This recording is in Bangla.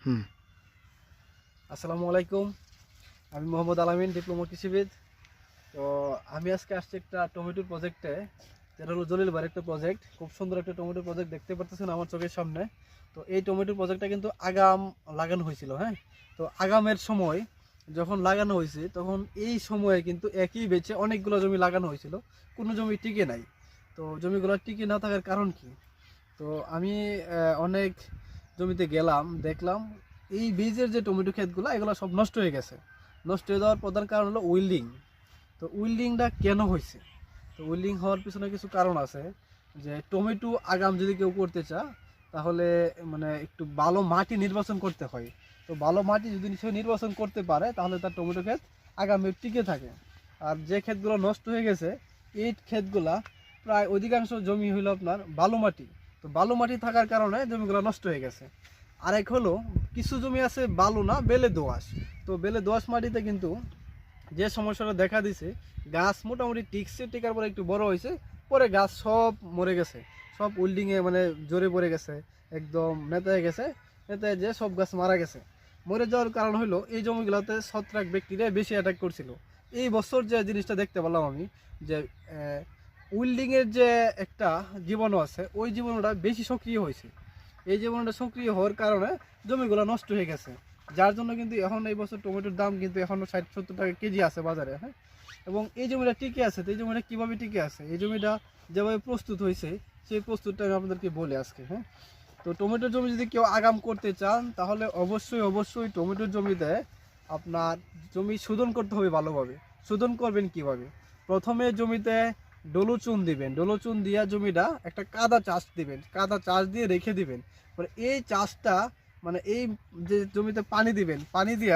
হুম। আসসালামু আলাইকুম। আমি মোহাম্মদ আলামিন, ডিপ্লোমা কৃষিবিদ। তো আমি আজকে আসছি একটা টমেটোর প্রজেক্টে, যেটা হলো জলিল ভাইয়ের একটা প্রজেক্ট। খুব সুন্দর একটা টমেটোর প্রজেক্ট দেখতে পাচ্ছেন আমার চোখের সামনে। তো এই টমেটোর প্রজেক্টটা কিন্তু আগাম লাগানো হয়েছিল, হ্যাঁ। তো আগামের সময় যখন লাগানো হয়েছে, তখন এই সময়ে কিন্তু একই বেচে অনেকগুলো জমি লাগানো হয়েছিল, কোনো জমি টিকে নাই। তো জমিগুলো টিকে না থাকার কারণ কি? তো আমি অনেক জমিতে গেলাম, দেখলাম এই বীজের যে টমেটো ক্ষেতগুলো এগুলো সব নষ্ট হয়ে গেছে। নষ্ট হয়ে যাওয়ার প্রধান কারণ হলো উইল্ডিং। তো উইল্ডিংটা কেন হয়েছে? তো উইল্ডিং হওয়ার পিছনে কিছু কারণ আছে। যে টমেটো আগাম যদি কেউ করতে চায়, তাহলে মানে একটু ভালো মাটি নির্বাচন করতে হয়। তো ভালো মাটি যদি সে নির্বাচন করতে পারে, তাহলে তার টমেটো ক্ষেত আগামী টিকে থাকে। আর যে ক্ষেতগুলো নষ্ট হয়ে গেছে, এই ক্ষেতগুলা প্রায় অধিকাংশ জমি হইলো আপনার বালু মাটি। তো বালু মাটি থাকার কারণে জমিগুলো নষ্ট হয়ে গেছে। আরেক হলো, কিছু জমি আছে বালু না, বেলে দোআঁশ। তো বেলে দোআঁশ মাটিতে কিন্তু যে সমস্যাটা দেখা দিছে, গাছ মোটামুটি টিকছে, টিকার পরে একটু বড় হয়েছে, পরে গাছ সব মরে গেছে, সব উইল্ডিংয়ে মানে জোরে পড়ে গেছে, একদম নেতায় গেছে। নেতায় যে সব গাছ মারা গেছে। মরে যাওয়ার কারণ হলো এই জমিগুলোতে ছত্রাক ব্যাকটেরিয়া বেশি অ্যাটাক করছিল। এই বছর যে জিনিসটা দেখতে পেলাম আমি, যে উইল্ডিংয়ের যে একটা জীবাণু আছে, ওই জীবাণুটা বেশি সক্রিয় হয়েছে। এই জীবাণুটা সক্রিয় হওয়ার কারণে জমিগুলো নষ্ট হয়ে গেছে। যার জন্য কিন্তু এখন এই বছর টমেটোর দাম কিন্তু এখনও 60-70 টাকা কেজি আছে বাজারে, হ্যাঁ। এবং এই জমিটা টিকে আছে। তো এই জমিটা কীভাবে টিকে আছে, এই জমিটা যেভাবে প্রস্তুত হয়েছে, সেই প্রস্তুতটা আমি আপনাদেরকে বলি আজকে, হ্যাঁ। তো টমেটোর জমি যদি কেউ আগাম করতে চান, তাহলে অবশ্যই টমেটোর জমিতে আপনার জমি শোধন করতে হবে ভালোভাবে। শোধন করবেন কিভাবে? প্রথমে জমিতে ডলোচুন দিবেন। ডলোচুন দিয়া জমিটা একটা কাদা চাষ দিবেন, কাদা চাষ দিয়ে রেখে দিবেন। পরে এই চাষটা মানে এই যে জমিতে পানি দিবেন, পানি দিয়ে